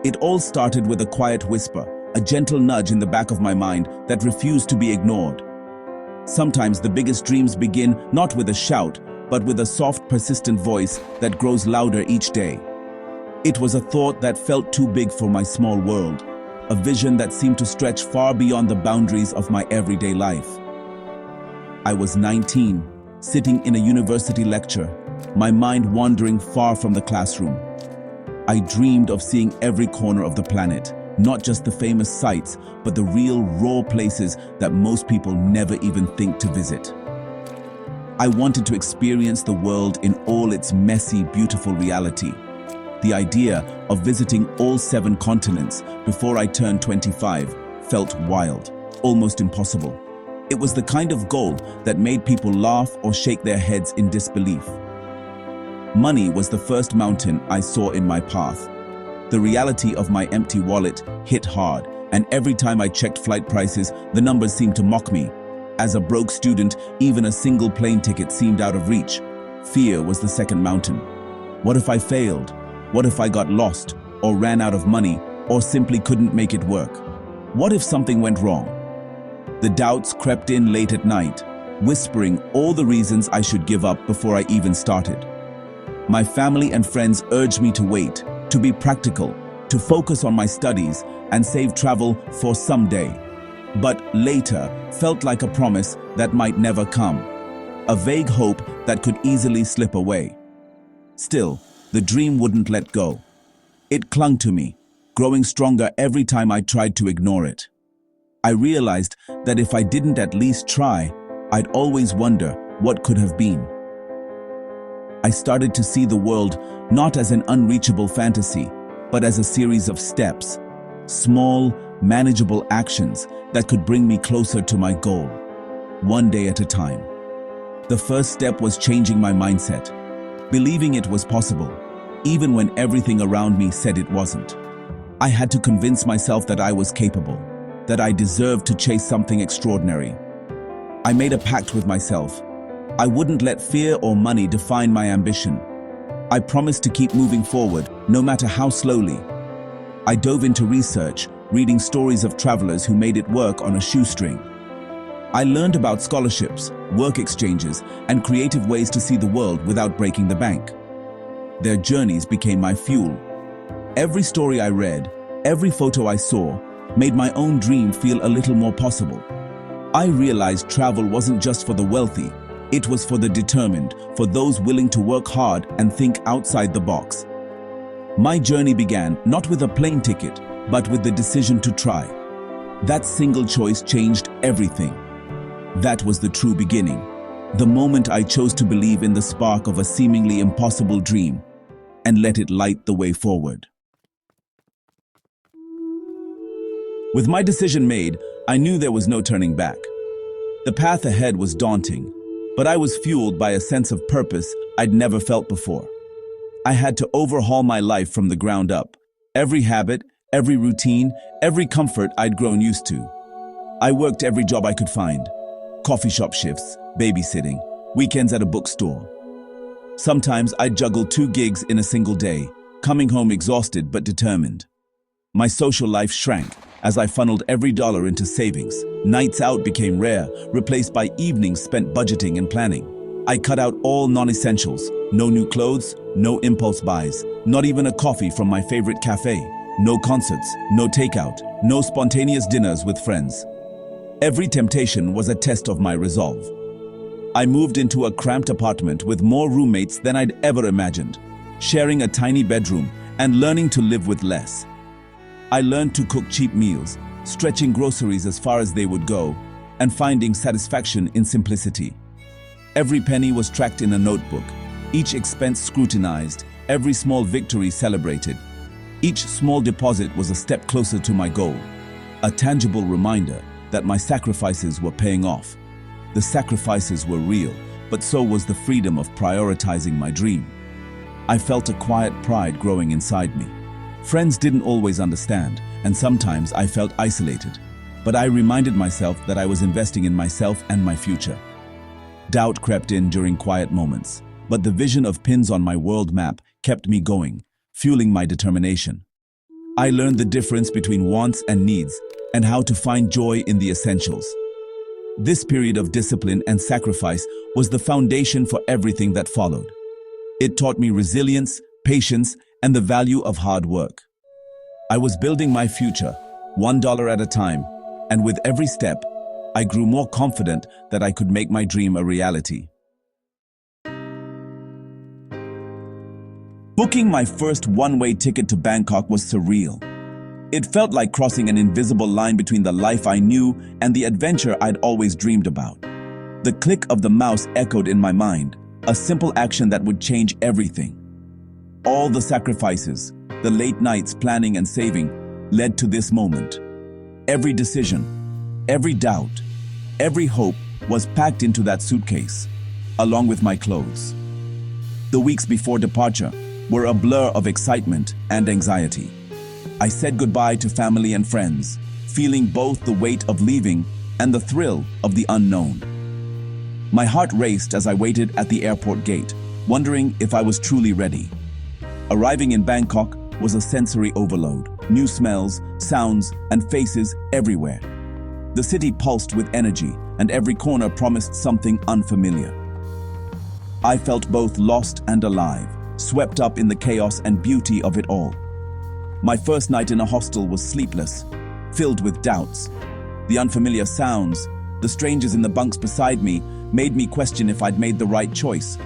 It all started with a quiet whisper, a gentle nudge in the back of my mind that refused to be ignored. Sometimes the biggest dreams begin not with a shout, but with a soft, persistent voice that grows louder each day. It was a thought that felt too big for my small world, a vision that seemed to stretch far beyond the boundaries of my everyday life. I was 19, sitting in a university lecture, my mind wandering far from the classroom. I dreamed of seeing every corner of the planet, not just the famous sights, but the real, raw places that most people never even think to visit. I wanted to experience the world in all its messy, beautiful reality. The idea of visiting all 7 continents before I turned 25 felt wild, almost impossible. It was the kind of goal that made people laugh or shake their heads in disbelief. Money was the first mountain I saw in my path. The reality of my empty wallet hit hard, and every time I checked flight prices, the numbers seemed to mock me. As a broke student, even a single plane ticket seemed out of reach. Fear was the second mountain. What if I failed? What if I got lost, or ran out of money, or simply couldn't make it work? What if something went wrong? The doubts crept in late at night, whispering all the reasons I should give up before I even started. My family and friends urged me to wait, to be practical, to focus on my studies and save travel for someday. But later felt like a promise that might never come, a vague hope that could easily slip away. Still, the dream wouldn't let go. It clung to me, growing stronger every time I tried to ignore it. I realized that if I didn't at least try, I'd always wonder what could have been. I started to see the world not as an unreachable fantasy, but as a series of steps, small, manageable actions that could bring me closer to my goal, one day at a time. The first step was changing my mindset, believing it was possible, even when everything around me said it wasn't. I had to convince myself that I was capable, that I deserved to chase something extraordinary. I made a pact with myself. I wouldn't let fear or money define my ambition. I promised to keep moving forward, no matter how slowly. I dove into research, reading stories of travelers who made it work on a shoestring. I learned about scholarships, work exchanges, and creative ways to see the world without breaking the bank. Their journeys became my fuel. Every story I read, every photo I saw, made my own dream feel a little more possible. I realized travel wasn't just for the wealthy, it was for the determined, for those willing to work hard and think outside the box. My journey began not with a plane ticket, but with the decision to try. That single choice changed everything. That was the true beginning, the moment I chose to believe in the spark of a seemingly impossible dream and let it light the way forward. With my decision made, I knew there was no turning back. The path ahead was daunting, but I was fueled by a sense of purpose I'd never felt before. I had to overhaul my life from the ground up. Every habit, every routine, every comfort I'd grown used to. I worked every job I could find. Coffee shop shifts, babysitting, weekends at a bookstore. Sometimes I'd juggle 2 gigs in a single day, coming home exhausted but determined. My social life shrank as I funneled every dollar into savings. Nights out became rare, replaced by evenings spent budgeting and planning. I cut out all non-essentials. No new clothes, no impulse buys, not even a coffee from my favorite cafe. No concerts, no takeout, no spontaneous dinners with friends. Every temptation was a test of my resolve. I moved into a cramped apartment with more roommates than I'd ever imagined, sharing a tiny bedroom and learning to live with less. I learned to cook cheap meals, stretching groceries as far as they would go, and finding satisfaction in simplicity. Every penny was tracked in a notebook, each expense scrutinized, every small victory celebrated. Each small deposit was a step closer to my goal, a tangible reminder that my sacrifices were paying off. The sacrifices were real, but so was the freedom of prioritizing my dream. I felt a quiet pride growing inside me. Friends didn't always understand, and sometimes I felt isolated. But I reminded myself that I was investing in myself and my future. Doubt crept in during quiet moments, but the vision of pins on my world map kept me going, fueling my determination. I learned the difference between wants and needs and how to find joy in the essentials. This period of discipline and sacrifice was the foundation for everything that followed. It taught me resilience, patience, and the value of hard work. I was building my future, $1 at a time, and with every step, I grew more confident that I could make my dream a reality. Booking my first one-way ticket to Bangkok was surreal. It felt like crossing an invisible line between the life I knew and the adventure I'd always dreamed about. The click of the mouse echoed in my mind, a simple action that would change everything. All the sacrifices, the late nights planning and saving, led to this moment. Every decision, every doubt, every hope was packed into that suitcase, along with my clothes. The weeks before departure were a blur of excitement and anxiety. I said goodbye to family and friends, feeling both the weight of leaving and the thrill of the unknown. My heart raced as I waited at the airport gate, wondering if I was truly ready. Arriving in Bangkok was a sensory overload. New smells, sounds, and faces everywhere. The city pulsed with energy, and every corner promised something unfamiliar. I felt both lost and alive, swept up in the chaos and beauty of it all. My first night in a hostel was sleepless, filled with doubts. The unfamiliar sounds, the strangers in the bunks beside me, made me question if I'd made the right choice.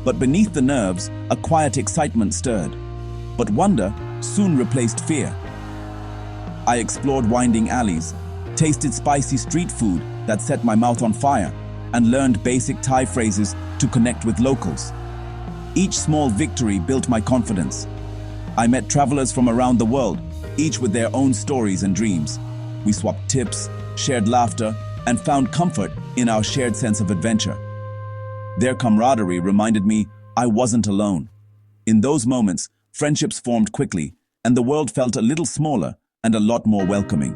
But beneath the nerves, a quiet excitement stirred. But wonder soon replaced fear. I explored winding alleys, tasted spicy street food that set my mouth on fire, and learned basic Thai phrases to connect with locals. Each small victory built my confidence. I met travelers from around the world, each with their own stories and dreams. We swapped tips, shared laughter, and found comfort in our shared sense of adventure. Their camaraderie reminded me I wasn't alone. In those moments, friendships formed quickly, and the world felt a little smaller and a lot more welcoming.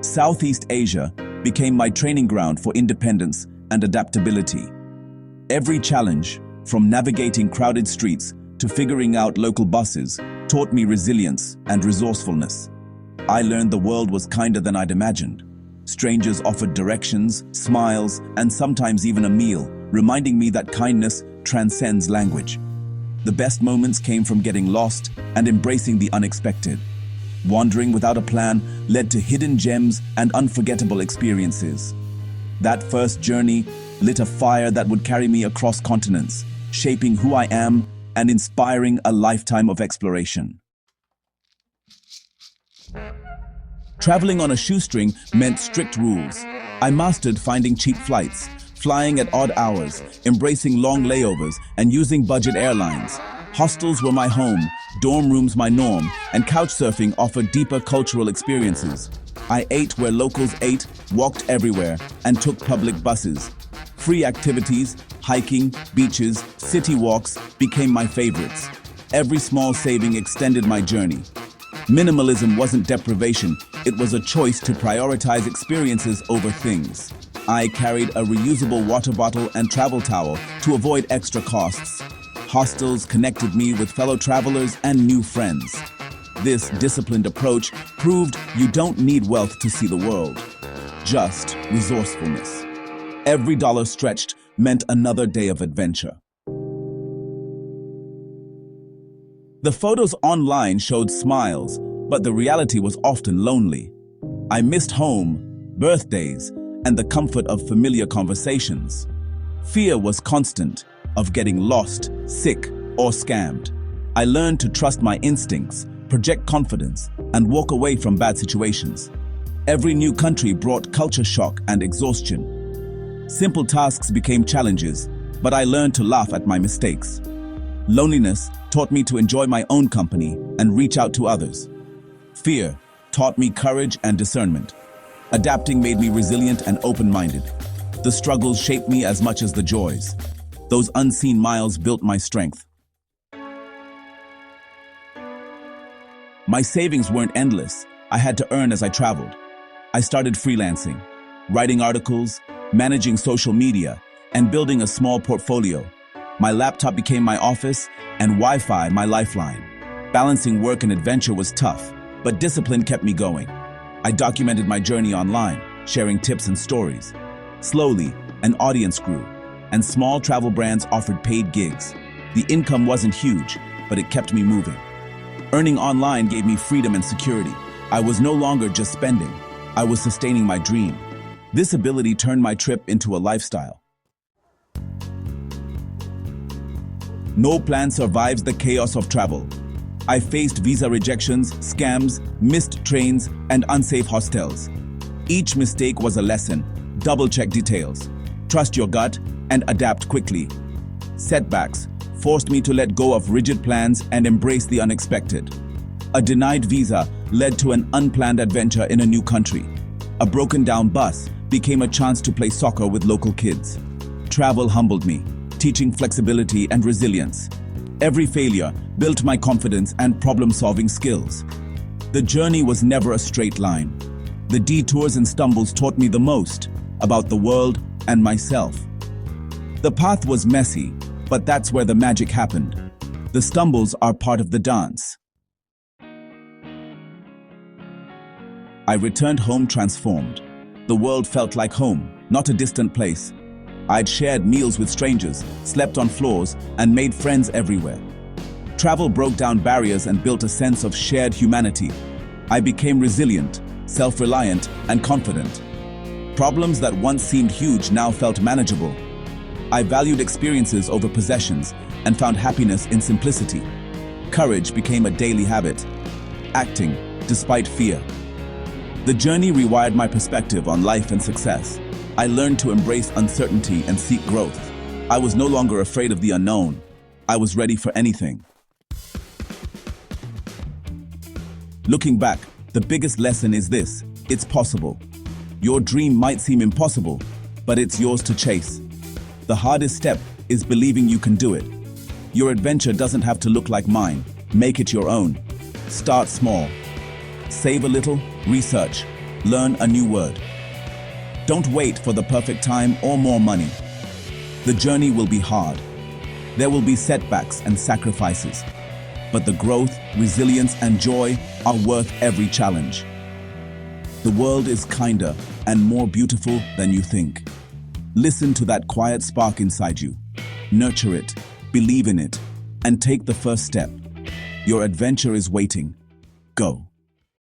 Southeast Asia became my training ground for independence and adaptability. Every challenge, from navigating crowded streets to figuring out local buses, taught me resilience and resourcefulness. I learned the world was kinder than I'd imagined. Strangers offered directions, smiles, and sometimes even a meal, reminding me that kindness transcends language. The best moments came from getting lost and embracing the unexpected. Wandering without a plan led to hidden gems and unforgettable experiences. That first journey lit a fire that would carry me across continents, shaping who I am and inspiring a lifetime of exploration. Traveling on a shoestring meant strict rules. I mastered finding cheap flights, flying at odd hours, embracing long layovers, and using budget airlines. Hostels were my home, dorm rooms my norm, and couchsurfing offered deeper cultural experiences. I ate where locals ate, walked everywhere, and took public buses. Free activities, hiking, beaches, city walks became my favorites. Every small saving extended my journey. Minimalism wasn't deprivation, it was a choice to prioritize experiences over things. I carried a reusable water bottle and travel towel to avoid extra costs. Hostels connected me with fellow travelers and new friends. This disciplined approach proved you don't need wealth to see the world, just resourcefulness. Every dollar stretched meant another day of adventure. The photos online showed smiles, but the reality was often lonely. I missed home, birthdays, and the comfort of familiar conversations. Fear was constant, of getting lost, sick, or scammed. I learned to trust my instincts, project confidence, and walk away from bad situations. Every new country brought culture shock and exhaustion. Simple tasks became challenges, but I learned to laugh at my mistakes. Loneliness taught me to enjoy my own company and reach out to others. Fear taught me courage and discernment. Adapting made me resilient and open-minded. The struggles shaped me as much as the joys. Those unseen miles built my strength. My savings weren't endless. I had to earn as I traveled. I started freelancing, writing articles, managing social media, and building a small portfolio. My laptop became my office and Wi-Fi my lifeline. Balancing work and adventure was tough, but discipline kept me going. I documented my journey online, sharing tips and stories. Slowly, an audience grew, and small travel brands offered paid gigs. The income wasn't huge, but it kept me moving. Earning online gave me freedom and security. I was no longer just spending, I was sustaining my dream. This ability turned my trip into a lifestyle. No plan survives the chaos of travel. I faced visa rejections, scams, missed trains, and unsafe hostels. Each mistake was a lesson. Double-check details. Trust your gut and adapt quickly. Setbacks forced me to let go of rigid plans and embrace the unexpected. A denied visa led to an unplanned adventure in a new country. A broken-down bus became a chance to play soccer with local kids. Travel humbled me, teaching flexibility and resilience. Every failure built my confidence and problem-solving skills. The journey was never a straight line. The detours and stumbles taught me the most about the world and myself. The path was messy, but that's where the magic happened. The stumbles are part of the dance. I returned home transformed. The world felt like home, not a distant place. I'd shared meals with strangers, slept on floors, and made friends everywhere. Travel broke down barriers and built a sense of shared humanity. I became resilient, self-reliant, and confident. Problems that once seemed huge now felt manageable. I valued experiences over possessions and found happiness in simplicity. Courage became a daily habit, acting despite fear. The journey rewired my perspective on life and success. I learned to embrace uncertainty and seek growth. I was no longer afraid of the unknown. I was ready for anything. Looking back, the biggest lesson is this: it's possible. Your dream might seem impossible, but it's yours to chase. The hardest step is believing you can do it. Your adventure doesn't have to look like mine. Make it your own. Start small. Save a little, research, learn a new word. Don't wait for the perfect time or more money. The journey will be hard. There will be setbacks and sacrifices. But the growth, resilience, and joy are worth every challenge. The world is kinder and more beautiful than you think. Listen to that quiet spark inside you. Nurture it, believe in it, and take the first step. Your adventure is waiting. Go.